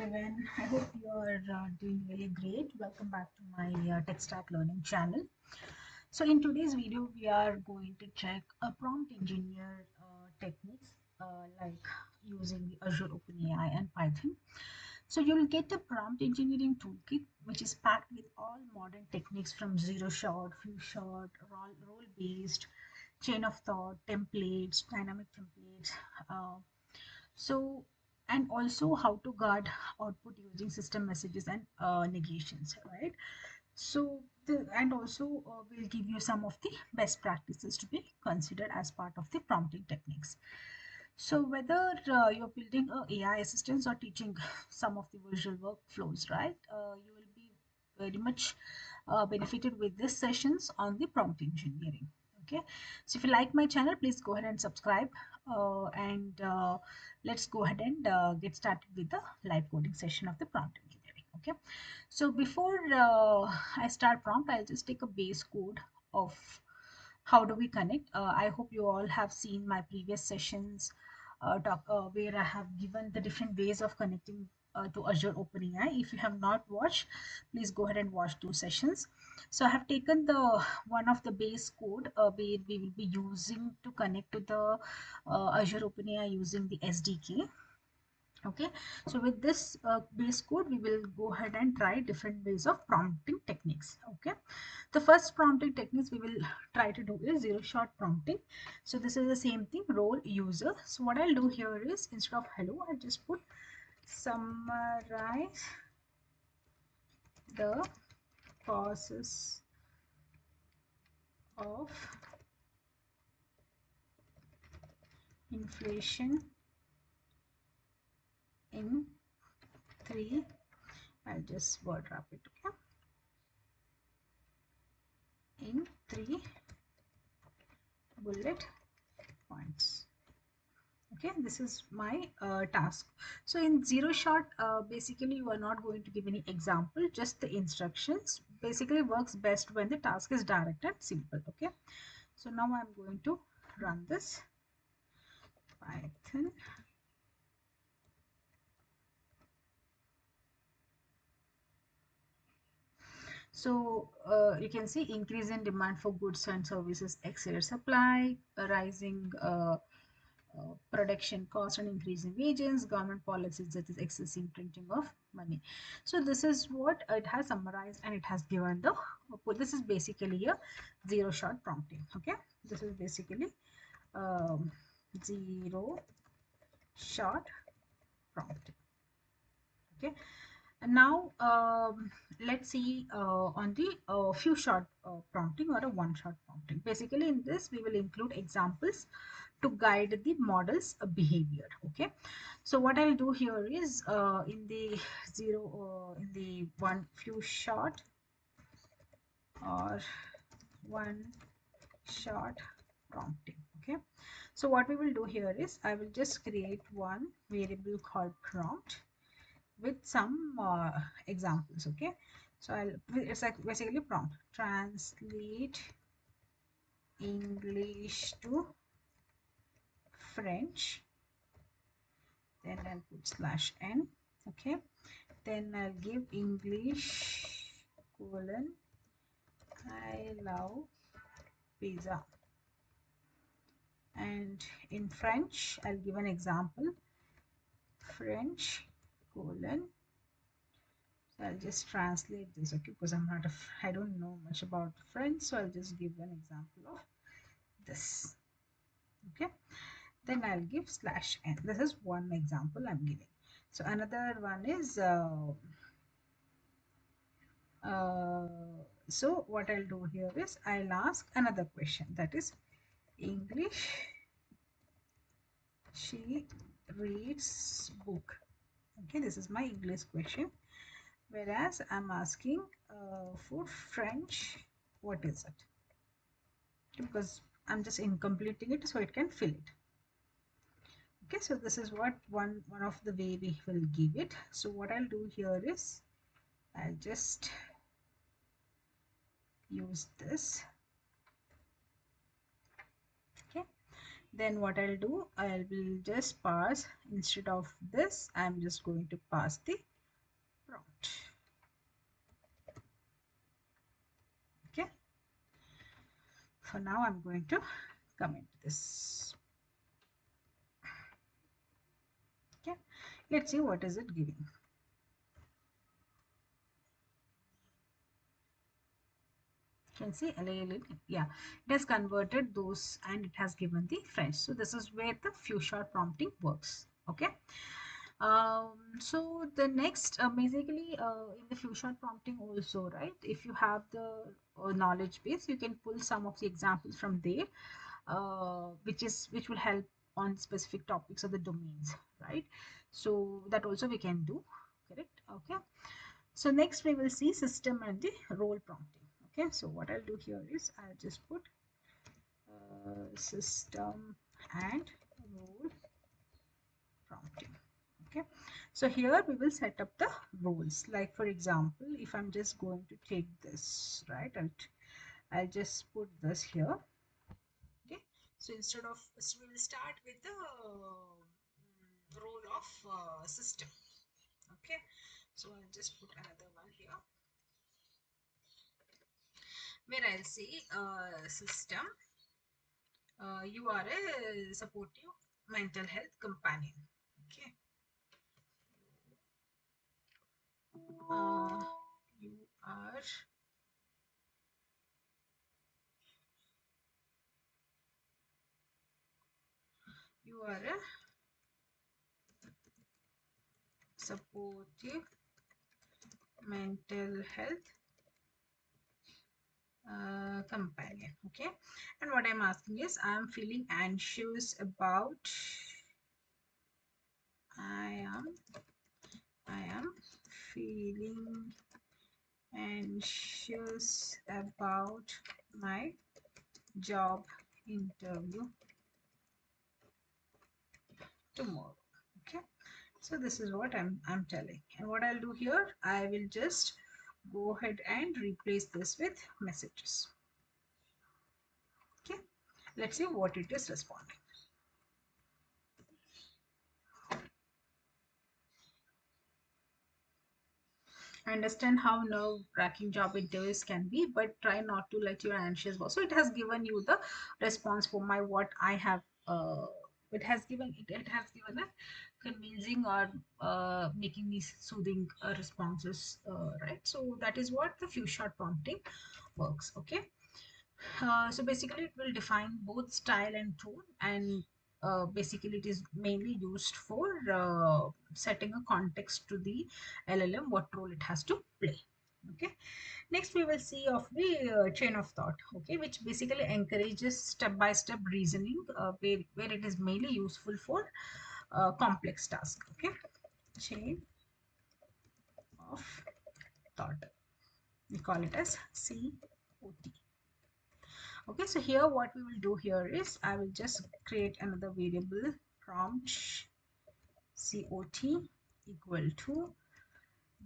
everyone. I hope you are doing really great. Welcome back to my Tech Stack Learning channel. So in today's video, we are going to check a prompt engineer techniques like using the Azure OpenAI and Python. So you'll get a prompt engineering toolkit, which is packed with all modern techniques from zero shot, few shot, role based, chain of thought, templates, dynamic templates. Uh, so and also how to guard output using system messages and negations, right? And also we'll give you some of the best practices to be considered as part of the prompting techniques. So whether you're building a AI assistants or teaching some of the visual workflows, right, you will be very much benefited with these sessions on the prompt engineering. Okay, so if you like my channel, please go ahead and subscribe, and let's go ahead and get started with the live coding session of the prompt engineering. Okay, so before I start prompt, I'll just take a base code of how do we connect. I hope you all have seen my previous sessions where I have given the different ways of connecting to Azure OpenAI. If you have not watched, please go ahead and watch those sessions. So I have taken the one of the base code where we will be using to connect to the Azure OpenAI using the SDK. Okay, so with this base code, we will go ahead and try different ways of prompting techniques. Okay, the first prompting techniques we will try to do is zero shot prompting. So this is the same thing, role user. So what I'll do here is, instead of hello, I'll just put summarize the causes of inflation in three. I'll just word wrap it. Okay, in three bullet points. Okay, this is my task. So in zero shot, basically you are not going to give any example, just the instructions. Basically works best when the task is direct and simple. Okay, so now I'm going to run this Python. So you can see increase in demand for goods and services exceeds supply, rising production cost and increasing wages, government policies that is excessive printing of money. So this is what it has summarized, and it has given the output. This is basically a zero shot prompting. Okay, this is basically um, zero shot prompting. Okay, and now let's see on the few shot prompting or a one shot prompting. Basically in this we will include examples to guide the model's behavior. Okay, so what I'll do here is in the in the one few shot or one shot prompting. Okay, so what we will do here is I will just create one variable called prompt with some examples. Okay, so it's like basically prompt translate English to French, then I'll put /n. Okay, then I'll give English colon I love pizza, and in French I'll give an example French colon. So I'll just translate this, okay, because I don't know much about French, so I'll just give an example of this. Okay, then I'll give /n. This is one example I'm giving. So another one is so what I'll do here is I'll ask another question, that is English she reads book. Okay, this is my English question, whereas I'm asking for French, what is it? Because I'm just incompleting it so it can fill it. Okay, so this is what one of the way we will give it. So what I'll do here is I'll just use this. Okay, then what I'll do, I will just pass, instead of this I'm just going to pass the for now I'm going to comment this. Okay, let's see what is it giving. Can see LAL, yeah, it has converted those and it has given the French. So this is where the few shot prompting works. Okay. So the next basically in the few shot prompting also, right, if you have the knowledge base, you can pull some of the examples from there, which will help on specific topics of the domains, right? So that also we can do, correct? Okay. So next we will see system and the role prompting. Okay, so what I'll do here is I'll just put system and role prompting. Okay, so here we will set up the roles. Like for example, if I'm just going to take this, right, and I'll just put this here. Okay, so instead of, so we will start with the role of system. Okay, so I'll just put another one here where I'll say system, you are a supportive mental health companion. Okay, uh, you are a supportive mental health companion. Okay, and what I'm asking is I'm feeling anxious about, I am feeling anxious about my job interview tomorrow. Okay, so this is what I'm telling, and what I'll do here, I will just go ahead and replace this with messages. Okay, let's see what it is responding. I understand how nerve-wracking job interviews can be, but try not to let your anxious boss. So it has given you the response for my what I have. It has given a convincing or making me soothing responses, right? So that is what the few shot prompting works. Okay. So basically, it will define both style and tone, and basically, it is mainly used for setting a context to the LLM, what role it has to play. Okay. Next, we will see of the chain of thought. Okay, which basically encourages step-by-step reasoning, where it is mainly useful for complex tasks. Okay, chain of thought. We call it as COT. Okay, so here what we will do here is I will just create another variable prompt COT equal to,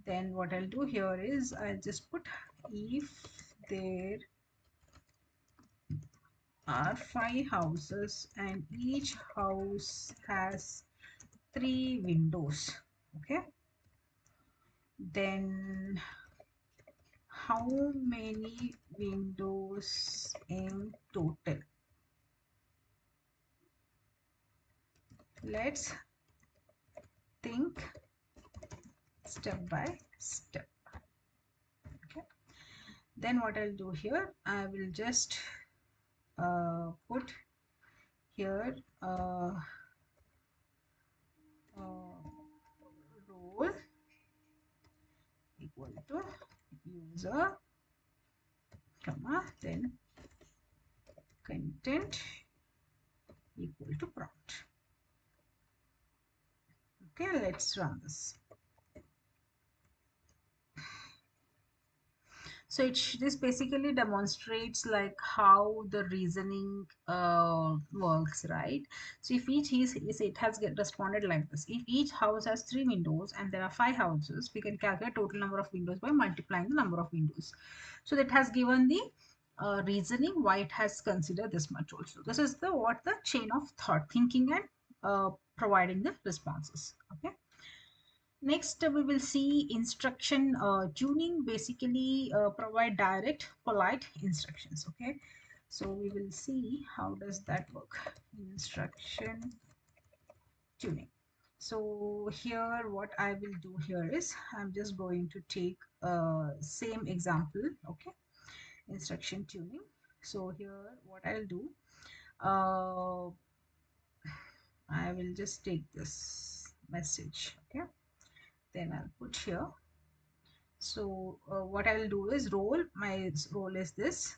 then what I'll do here is I'll just put if there are 5 houses and each house has 3 windows. Okay, then how many windows in total? Let's think step by step. Okay, then what I'll do here, I will just put here role equal to user, comma, then content equal to prompt. Okay, let's run this. So this basically demonstrates like how the reasoning works, right? So if it has responded like this. If each house has 3 windows and there are 5 houses, we can calculate total number of windows by multiplying the number of windows. So that has given the reasoning why it has considered this much also. This is the what the chain of thought thinking and providing the responses. Okay. Next, we will see instruction tuning, basically provide direct, polite instructions. Okay, So we will see how does that work. Instruction tuning. So here what I will do here is I'm just going to take same example. Okay, instruction tuning. So here what I'll do, uh, I will just take this message. Okay, then I'll put here. So what I'll do is role, my role is this,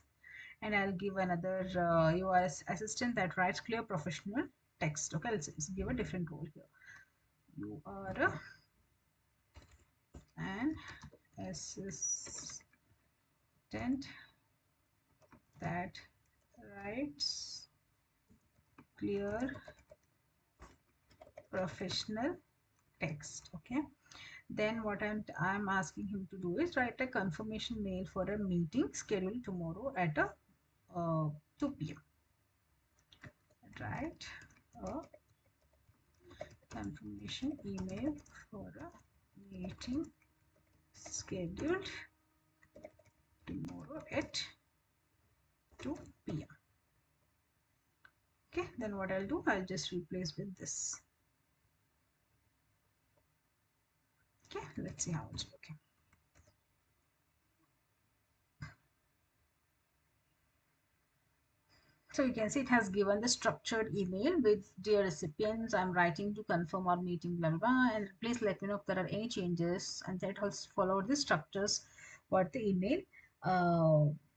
and I'll give another you are assistant that writes clear professional text. Okay, let's give a different role here. You are an assistant that writes clear professional text. Okay, then what I'm asking him to do is write a confirmation mail for a meeting scheduled tomorrow at 2 p.m. Write a confirmation email for a meeting scheduled tomorrow at 2 p.m. Okay, then what I'll do, I'll just replace with this. Okay, let's see how it's working. So you can see it has given the structured email with dear recipients, I'm writing to confirm our meeting, blah, blah, blah, and please let me know if there are any changes, and that has followed the structures what the email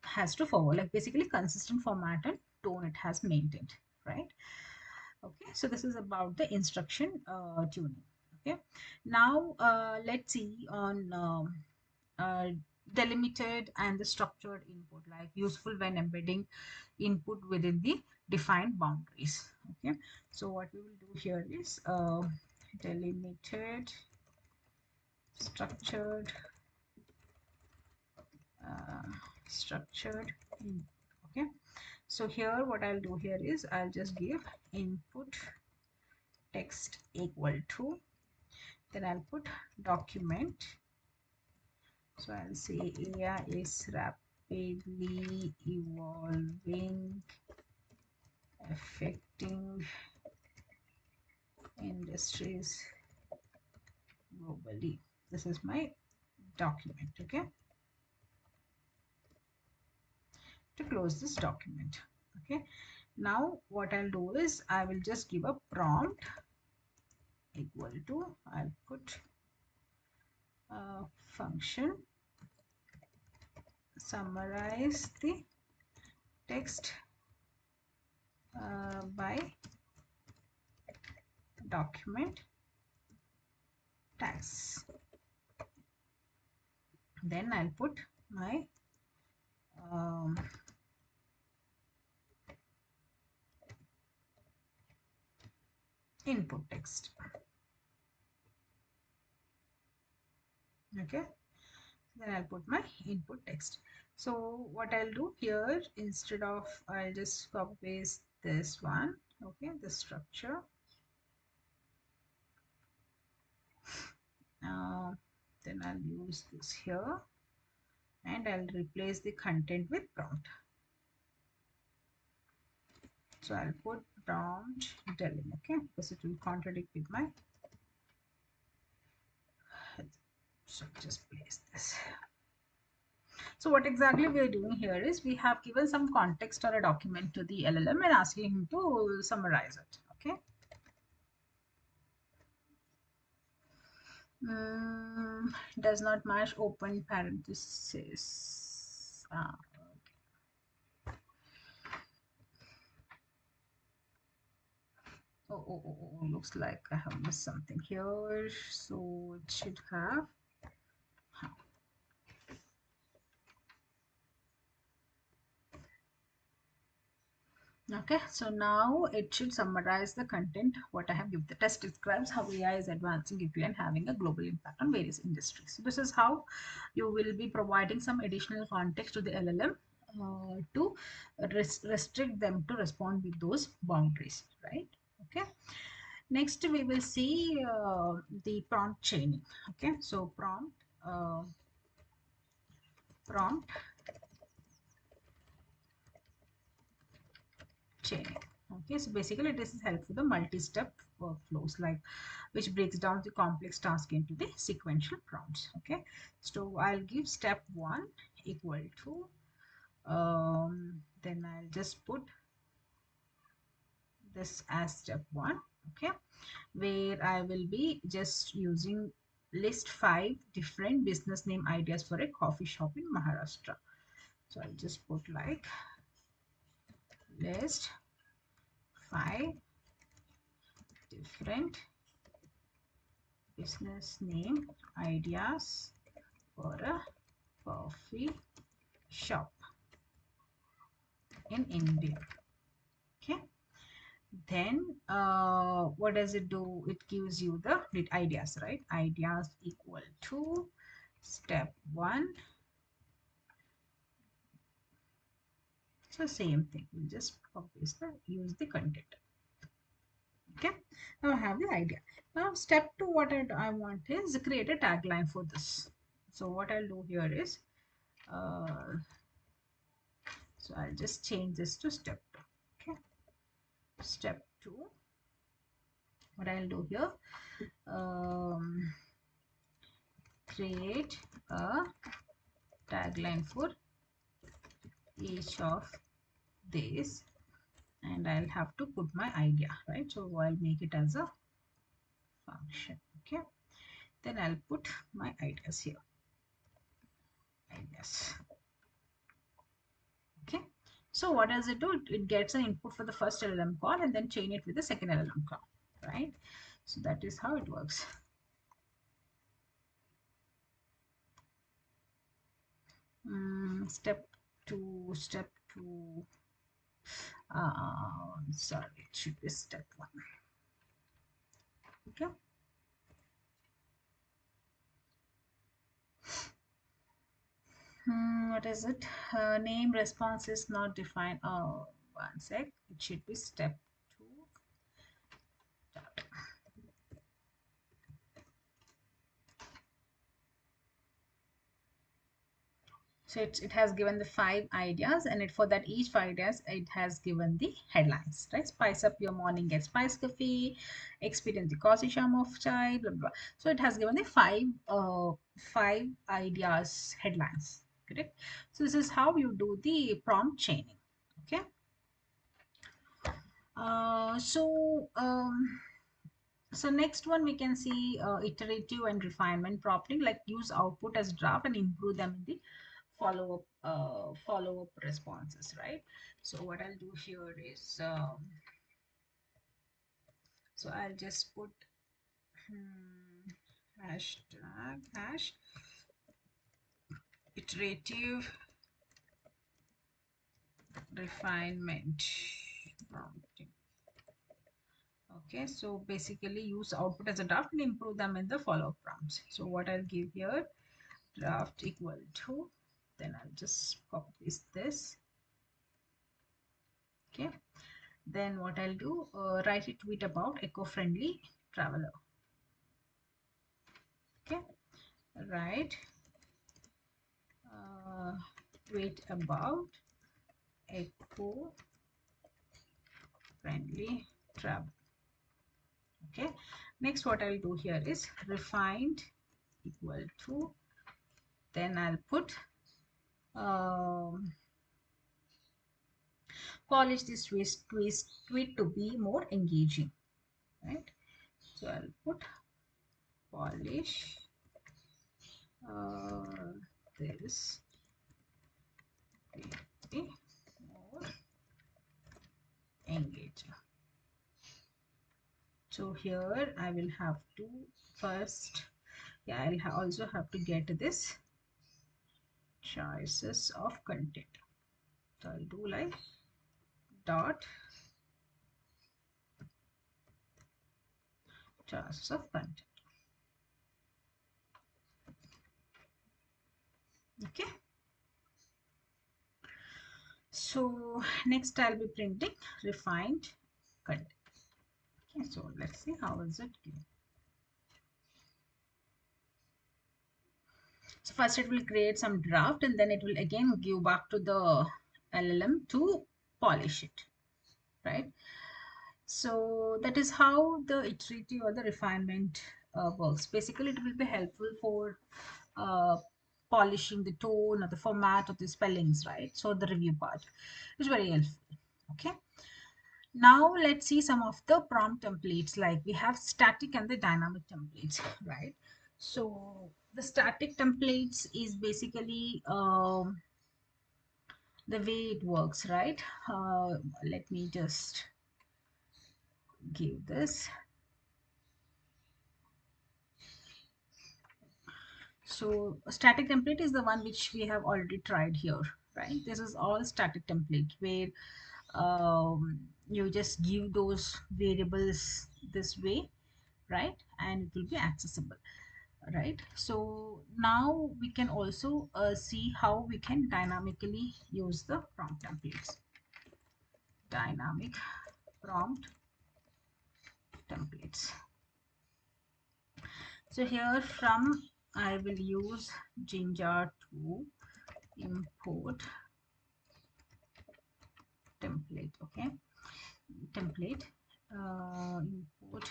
has to follow, like basically consistent format and tone it has maintained, right? Okay, so this is about the instruction tuning. Okay, now let's see on uh, delimited and the structured input, like useful when embedding input within the defined boundaries. Okay, so what we will do here is delimited, structured, uh, structured in. Okay, so here what I'll do here is I'll just give input text equal to, then I'll put document. So I'll say AI is rapidly evolving, affecting industries globally. This is my document. Okay, to close this document. Okay, now what I'll do is I will just give a prompt equal to, I'll put a function, summarize the text by document tags. Then I'll put my input text. Okay, then I'll put my input text. So what I'll do here, instead of, I'll just copy paste this one. Okay, the structure. Then I'll use this here, and I'll replace the content with prompt. So I'll put prompt Delimited, okay, because it will contradict with my. So just place this. So what exactly we are doing here is we have given some context or a document to the LLM and asking him to summarize it. Okay. Does not match open parenthesis. Oh, looks like I have missed something here. So it should have. Okay, so now it should summarize the content what I have given. The test describes how AI is advancing API and having a global impact on various industries. So this is how you will be providing some additional context to the LLM to restrict them to respond with those boundaries, right? Okay. Next, we will see the prompt chaining. Okay, so prompt chaining. Okay, so basically this is helpful for the multi-step workflows, like which breaks down the complex task into the sequential prompts. Okay, so I'll give step 1 equal to then I'll just put this as step 1. Okay, where I will be just using list 5 different business name ideas for a coffee shop in Maharashtra. So I'll just put like list 5 different business name ideas for a coffee shop in India. Okay, then what does it do? It gives you the ideas, right? Ideas equal to step 1. So same thing, we'll just use the content. Okay, now I have the idea. Now step 2, what I want is create a tagline for this. So what I'll do here is so I'll just change this to step 2. Okay, step 2, what I'll do here, create a tagline for each of these, and I'll have to put my idea, right? So I'll make it as a function. Okay, then I'll put my ideas here, ideas. Okay, so what does it do? It gets an input for the first LLM call and then chain it with the second LLM call, right? So that is how it works. Step 2, sorry, it should be step 1. Okay, what is it? Name response is not defined. Oh, one sec, it should be step 2. So it has given the 5 ideas, and for that each 5 ideas it has given the headlines, right? Spice up your morning, get spice coffee, experience the cozy charm of chai, blah, blah. So it has given the 5 ideas headlines, correct? So this is how you do the prompt chaining. Okay, so next one we can see iterative and refinement prompting, like use output as draft and improve them in the follow-up responses, right? So what I'll do here is so I'll just put hashtag hash iterative refinement prompting. Okay, so basically use output as a draft and improve them in the follow-up prompts. So what I'll give here, draft equal to, then I'll just copy paste this. Okay, then what I'll do, write a tweet about eco-friendly traveler. Okay, right, tweet about eco-friendly travel. Okay, next what I'll do here is refined equal to, then I'll put polish this tweet to be more engaging, right? So I'll put polish this to be more engaging. So here I will have to first, yeah, I'll also have to get this choices of content. So I'll do like dot choices of content. Okay, so next I'll be printing refined content. Okay, so let's see how is it given. So first it will create some draft and then it will again give back to the LLM to polish it. right? So that is how the iterative or the refinement works. Basically, it will be helpful for uh, polishing the tone or the format of the spellings, right? So the review part is very helpful. Okay. Now let's see some of the prompt templates. Like we have static and the dynamic templates, right? So the static templates is basically the way it works, right? Let me just give this. So a static template is the one which we have already tried here, right? This is all static template where you just give those variables this way, right? And it will be accessible, right? So now we can also see how we can dynamically use the prompt templates. Dynamic prompt templates. So here from I will use Jinja to import template. Okay, template, import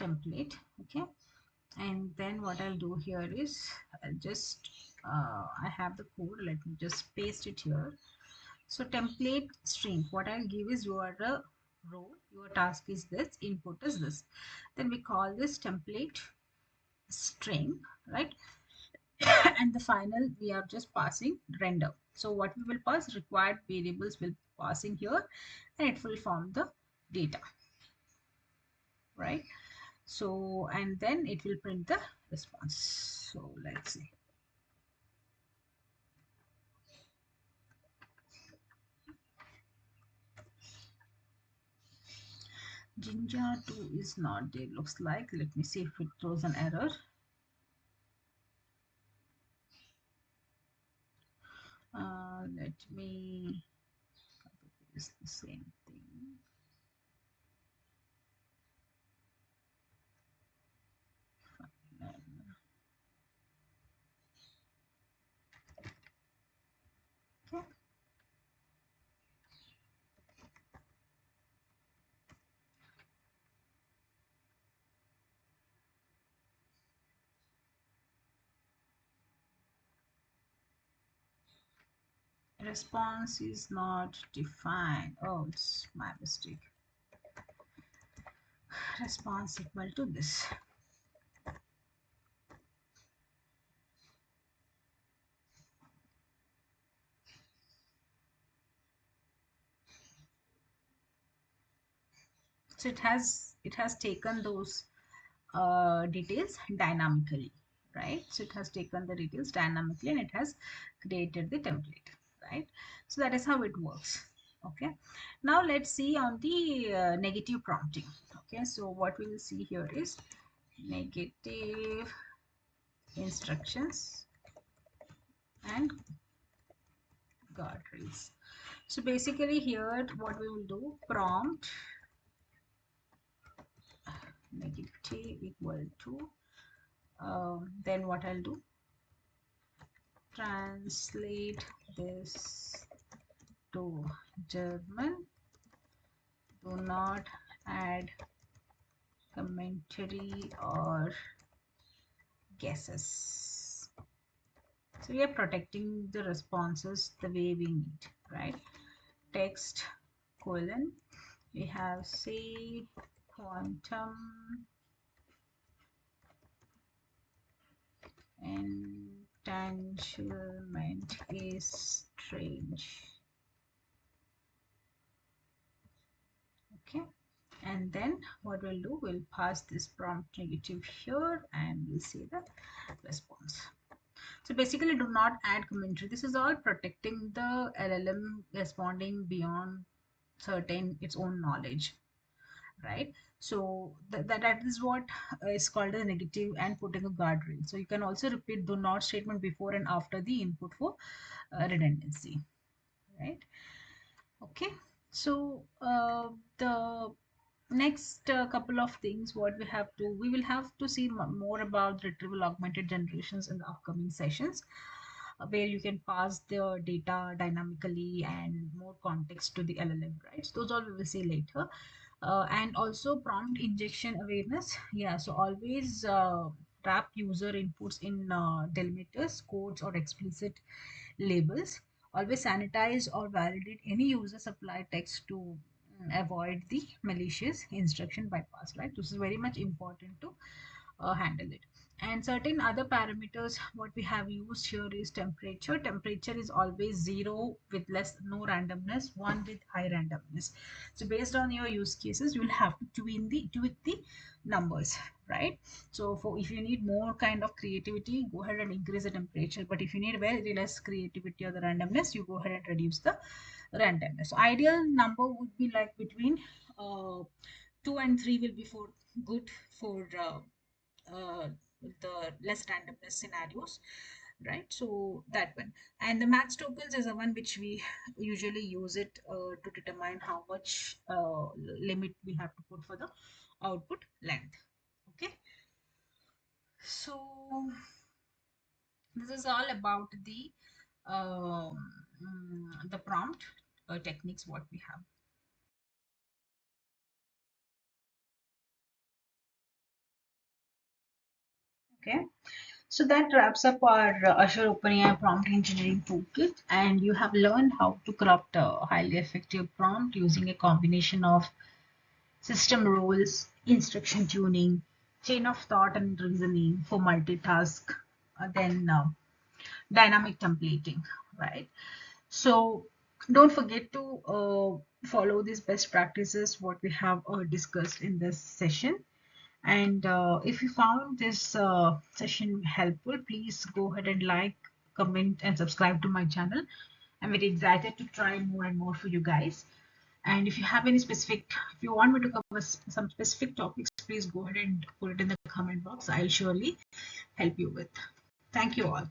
template. Okay, and then what I'll do here is I'll just I have the code, let me just paste it here. So template string, what I'll give is you are a row, your task is this, input is this, then we call this template string, right? And the final we are just passing render. So what we will pass, required variables will pass in here and it will form the data, right? So and then it will print the response. So let's see. Jinja 2 is not there, looks like. Let me see if it throws an error. Let me copy paste the same thing. Okay. Response is not defined. Oh, it's my mistake. Response equal to this. So it has taken those details dynamically, right? So it has taken the details dynamically and it has created the template, right? So that is how it works. Okay, now let's see on the negative prompting. Okay, so what we will see here is negative instructions and guardrails. So basically here what we will do, prompt negative equal to then what I'll do, translate this to German, do not add commentary or guesses. So we are protecting the responses the way we need, right? Text colon, we have say quantum entanglement is strange. Okay, and then what we'll do, we'll pass this prompt negative here and we'll see the response. So basically do not add commentary. This is all protecting the LLM responding beyond certain its own knowledge, right? So that is what is called a negative and putting a guardrail. So you can also repeat do not statement before and after the input for redundancy, right? Okay, so the next couple of things what we will have to see more about retrieval augmented generations in the upcoming sessions. where you can pass the data dynamically and more context to the LLM, right? So those all we will see later. And also prompt injection awareness. Yeah, so always wrap user inputs in delimiters, codes, or explicit labels. Always sanitize or validate any user supply text to avoid the malicious instruction bypass, right? This is very much important to handle it. And certain other parameters what we have used here is temperature is always 0 with less no randomness, 1 with high randomness. So based on your use cases you will have to tweak the numbers, right? So for if you need more kind of creativity, go ahead and increase the temperature, but if you need very less creativity or the randomness, you go ahead and reduce the randomness. So ideal number would be like between 2 and 3 will be for good for uh, the less randomness scenarios, right? So that one. And the max tokens is the one which we usually use it to determine how much limit we have to put for the output length. Okay, so this is all about the prompt techniques what we have. Okay, so that wraps up our Azure OpenAI Prompt Engineering Toolkit, and you have learned how to craft a highly effective prompt using a combination of system rules, instruction tuning, chain of thought and reasoning for multitask, then dynamic templating, right? So don't forget to follow these best practices what we have discussed in this session. And if you found this session helpful, please go ahead and like, comment, and subscribe to my channel. I'm very excited to try more and more for you guys. And if you have any specific, if you want me to cover some specific topics, please go ahead and put it in the comment box. I'll surely help you with. Thank you all.